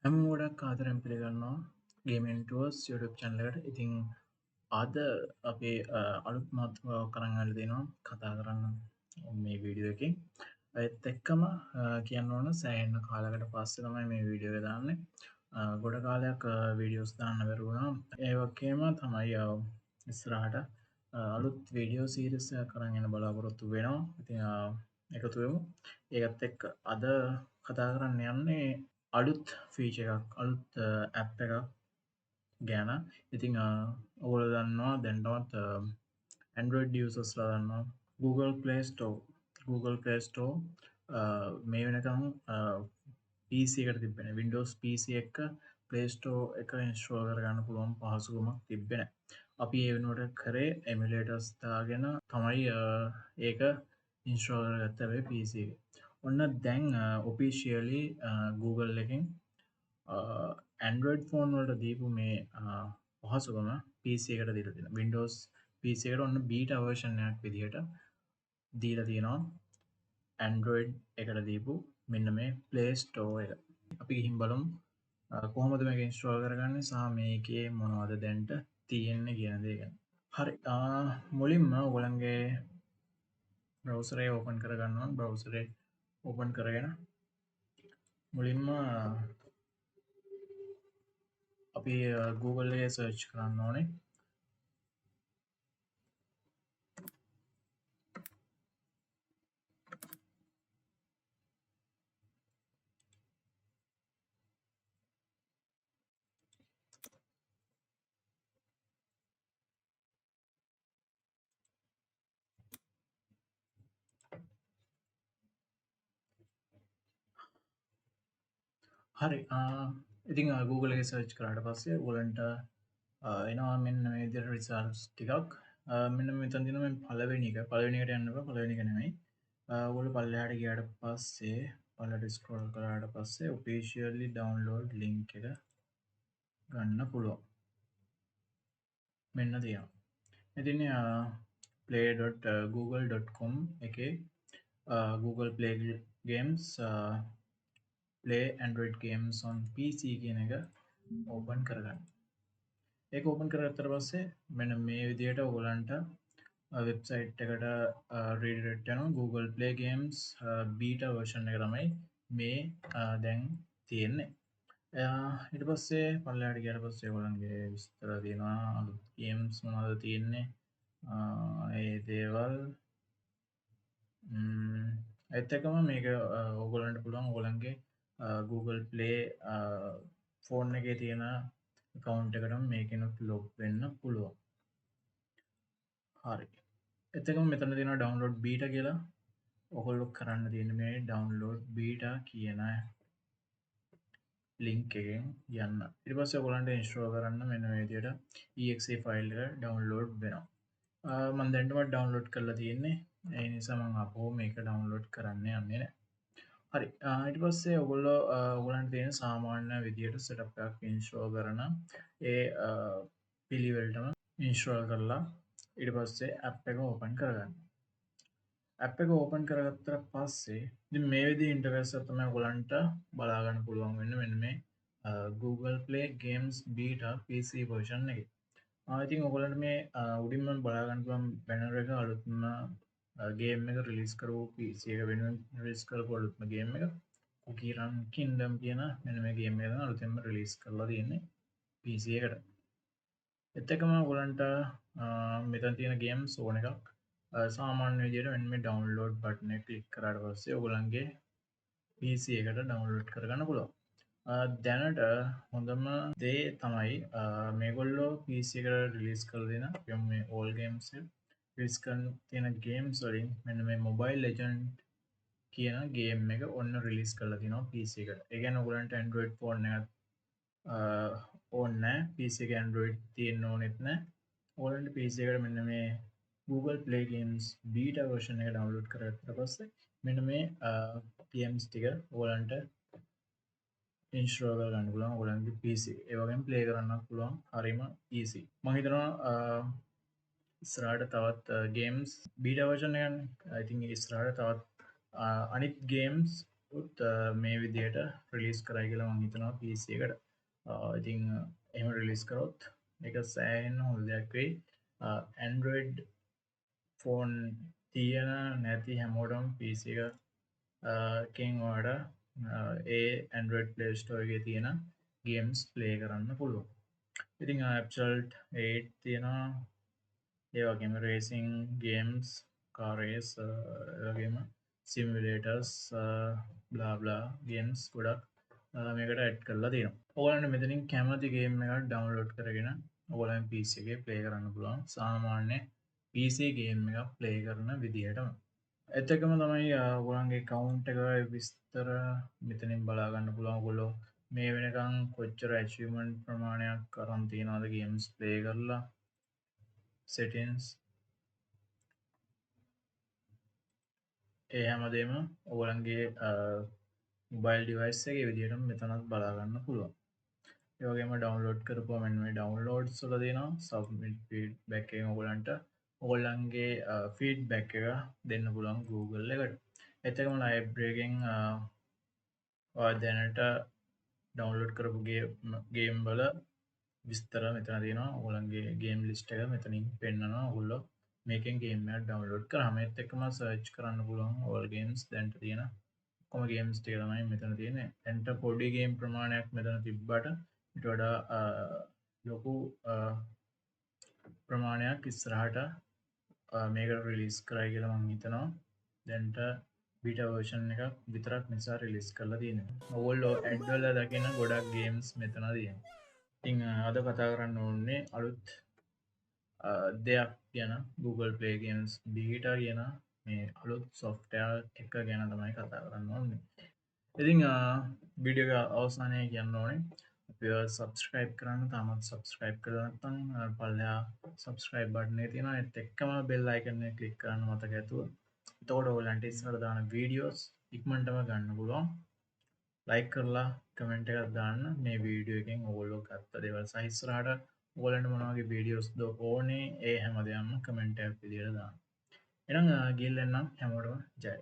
හැම ගොඩක් ආදරෙන් පිළිගන්නවා Game Tours YouTube channel එකට. ඉතින් අද අපේ අලුත් මාතෘකාවක් කරන් අරන් දෙනවා කතා කරන්න මේ වීඩියෝ එකෙන්. ඒත් එක්කම කියන්න ඕන සෑහෙන කාලයකට පස්සේ තමයි මේ වීඩියෝ එක දාන්නේ. ගොඩ කාලයක් වීඩියෝස් දාන්න බැරුව වුණා. ඒ වගේම තමයි ඉස්සරහට අලුත් වීඩියෝ සීරීස් එකක් කරන් යන බලාපොරොත්තු වෙනවා. ඉතින් එකතු වෙමු. ඒකත් එක්ක අද කතා කරන්න යන්නේ අලුත් ෆීච එකක් අලුත් ඇප් එකක් ගැන. ඉතිං ඔගොල දන්නවා දැන්ටමත් Android users ලා දන්නවා Google Play Store මේ වෙනකම් PC එකට තිබෙන Windows PC එක Play Store එක ඉන්ස්ටෝල් කරගන්න පුළුවන් පහසුකමක් තිබෙන. අපි ඒ වෙනුවට කරේ එමුලේටර්ස් දාගෙන තමයි ඒක ඉන්ස්ටෝල් කරගත්ත වෙයි PC එක. ඔන්න දැන් ඔෆිෂියලි Google එකෙන් Android ෆෝන් වලට දීපු මේ පහසුකම PC එකට දීලා තියෙනවා. Windows PC එකට ඔන්න බීටා version එකක් විදිහට දීලා තියෙනවා Android එකට දීපු මෙන්න මේ Play Store එක. අපි ගිහින් බලමු කොහොමද මේක ඉන්ස්ටෝල් කරගන්නේ සහ මේකේ මොනවද දැන්ට තියෙන්නේ කියන දේ ගැන. හරි මුලින්ම ඔයගලගේ browser එක open කරගන්නවා. browser එක open කරගෙන මුලින්ම අපි Google එකේ search කරන්න ඕනේ. හරි ඉතින් Google එක සර්ච් කරාට පස්සේ ඔයගලන්ට එනවා මෙන්න මේ විදිහට රිසල්ට්ස් ටිකක් මෙන්න මෙතන තියෙනවා මේ පළවෙනි එකට යන්න බෑ පළවෙනි එක නෙමෙයි ඔයගොල්ලෝ පල්ලෙහාට ගියාට පස්සේ පල්ලෙහාට ස්ක්‍රෝල් කරාට පස්සේ officially download link එක ගන්න පුළුවන් මෙන්න තියෙනවා ඉතින් play.google.com එකේ Google Play Games Play Android Games on PC කියන එක ඕපන් කරගන්න. ඒක ඕපන් කරගත්තට පස්සේ මෙන්න මේ විදිහට ඔයගලන්ට වෙබ්සයිට් එකට රීඩයරෙක්ට් වෙනවා Google Play Games beta version එක තමයි මේ දැන් තියෙන්නේ. ඊට පස්සේ පල්ලෙහාට ගියාට පස්සේ ඔයගලන්ගේ විස්තර තියෙනවා අලුත් ගේම්ස් මොනවද තියෙන්නේ ඒ දේවල් ඒත් එක්කම මේක ඔයගලන්ට පුළුවන් ඔයගලන්ගේ Google Play ෆෝන් එකේ තියෙන account එකටම මේකෙනුත් log වෙන්න පුළුවන්. හරි. ඒත් එක්කම මෙතන තියෙනවා download beta කියලා. ඔයගොල්ලෝ කරන්න තියෙන්නේ මේ download beta කියන link එකෙන් යන්න. ඊට පස්සේ ඔයගලන්ට install කරන්න මෙන්න මේ විදිහට exe file එක download වෙනවා. මම දැන්ටමත් download කරලා තියෙන්නේ. ඒ නිසා මම අපෝ මේක download කරන්න යන්නේ නැහැ. හරි ඊට පස්සේ ඔයගොල්ලෝ ඔයගලන්ට තියෙන සාමාන්‍ය විදියට setup එකක් install කරන ඒ පිළිවෙලටම install කරලා ඊට පස්සේ app එක open කරගන්න. app එක open කරගත්තට පස්සේ ඉතින් මේ විදිහේ interface එක තමයි ඔයගලන්ට බලා ගන්න පුළුවන් වෙන්නේ මෙන්න මේ Google Play Games Beta PC version එකේ. ඉතින් ඔයගලන්ට මේ උඩින්ම බලා ගන්න පුළුවන් banner එක අලුත්ම ගේම් එක රිලීස් කරපු PC එක වෙනුවෙන් රිලීස් කරපු අලුත්ම ගේම් එක Cookie Run Kingdom කියන මෙන්න මේ ගේම් එක තමයි අලුතෙන්ම රිලීස් කරලා තියෙන්නේ PC එකට. ඒත් එක්කම ඔයගලන්ට මෙතන තියෙන ගේම්ස් ඕන එකක් සාමාන්‍ය විදිහට මෙන්න මේ download button එක ක්ලික් කරාට පස්සේ ඔයගලන්ගේ PC එකට download කරගන්න පුළුවන්. දැනට හොඳම දේ තමයි මේගොල්ලෝ PC එකට රිලීස් කරලා දෙන අපි මේ all games රිලීස් කරන තියෙන ගේම්ස් වලින් මෙන්න මේ Mobile Legend කියන ගේම් එක ඔන්න රිලීස් කරලා තිනවා PC එකට. ඒ කියන්නේ ඔයගලන්ට Android ෆෝන් එකක් ඕනේ නැහැ. PC එක Android තියෙන්න ඕනෙත් නැහැ. ඔයගලන්ට PC එකට මෙන්න මේ Google Play Games beta version එක download කරගත්තට පස්සේ මෙන්න මේ games ටික ඔයගලන්ට install කරගන්න පුළුවන් ඔයගලන්ගේ PC එකේ. ඒ වගේම play කරන්නත් පුළුවන්. හරිම easy. මම හිතනවා ඉස්සරහට තවත් games beta version එක I think ඉස්සරහට තවත් අනිත් games උත් මේ විදියට රිලිස් කරයි කියලා මං හිතනවා PC එකට. ඉතින් එහෙම රිලිස් කරොත් ඒක සෑහෙන්න හොඳ දෙයක් වෙයි. Android ෆෝන් තියෙන නැති හැමෝටම PC එක කින් ඔයාලට ඒ Android Play Store එකේ තියෙන ගේම්ස් ප්ලේ කරන්න පුළුවන්. ඉතින් Absolute 8 තියෙනවා. ඒ වගේම රේසිං ගේම්ස්, කාර් රේස්, ඒ වගේම සිමුලේටර්ස්, බ්ලා බ්ලා ගේම්ස් ගොඩක් මේකට ඇඩ් කරලා තියෙනවා. ඔයාලන්ට මෙතනින් කැමති ගේම් එකක් ඩවුන්ලෝඩ් කරගෙන ඔයාලගේ PC එකේ ප්ලේ කරන්න පුළුවන්. සාමාන්‍ය PC ගේම් එකක් ප්ලේ කරන විදිහටම. එතකම තමයි ඔයගොල්ලන්ගේ account එක විස්තර මෙතනින් බලා ගන්න පුළුවන්. ඔයගොල්ලෝ මේ වෙනකන් කොච්චර achievement ප්‍රමාණයක් අරන් තියනවද games play කරලා settings ඒ හැමදේම ඔයගොල්ලන්ගේ mobile device එකේ විදිහටම මෙතනත් බලා ගන්න පුළුවන්. ඒ වගේම download කරපුවා මෙන්න මේ downloads වල තියෙනවා submit feedback එකෙන් ඔයගොල්ලන්ට ඔයගොල්ලන්ගේ feedback එක දෙන්න පුළුවන් Google එකට. එතකම library එකෙන් දැනට ඩවන්ලෝඩ් කරපු ගේම් වල විස්තර මෙතන තියෙනවා. ඔයගොල්ලන්ගේ ගේම් ලිස්ට් එක මෙතනින් පෙන්නනවා. ඔයගොල්ලෝ මේකෙන් ගේම් එකක් ඩවන්ලෝඩ් කරාම ඒත් එක්කම සර්ච් කරන්න පුළුවන් all games දැන්ට තියෙන ඔක්කොම ගේම්ස් ටික තමයි මෙතන තියෙන්නේ. දැන්ට පොඩි ගේම් ප්‍රමාණයක් මෙතන තිබ්බට ඊට වඩා ලොකු ප්‍රමාණයක් ඉස්සරහට මේකට රිලීස් කරයි කියලා මම හිතනවා. දැන්ට බීටා වර්ෂන් එකක් විතරක් නිසා රිලිස් කරලා තියෙනවා. ඔයගොල්ලෝ ඇඩ් වල දකින ගොඩක් ගේම්ස් මෙතන තියෙනවා. ඉතින් අද කතා කරන්න ඕනේ අලුත් දෙයක් ගැන Google Play Games Beta කියන මේ අලුත් software එක ගැන තමයි කතා කරන්න ඕනේ. ඉතින් වීඩියෝ එක අවසානයේ කියන්න ඕනේ අපිව subscribe කරන්න තාමත් subscribe කරලා නැත්නම් පල්ලෙහා subscribe button එක තියෙනවා. ඒත් එක්කම bell icon එක click කරන්න මතක ඇතුව. එතකොට ඔයගලන්ට ඉස්සරහට දාන වීඩියෝස් ඉක්මනටම ගන්න පුළුවන්. ලයික් කරලා කමෙන්ට් එකක් දාන්න මේ වීඩියෝ එකෙන් ඔයගොල්ලෝ ගත්ත දේවල් සහ ඉස්සරහට ඔයගලන්ට මොන වගේ වීඩියෝස්ද ඕනේ ඒ හැමදේම කමෙන්ට් එකක් විදියට දාන්න. එහෙනම් ගිහින් එන්නම් හැමෝටම ජය.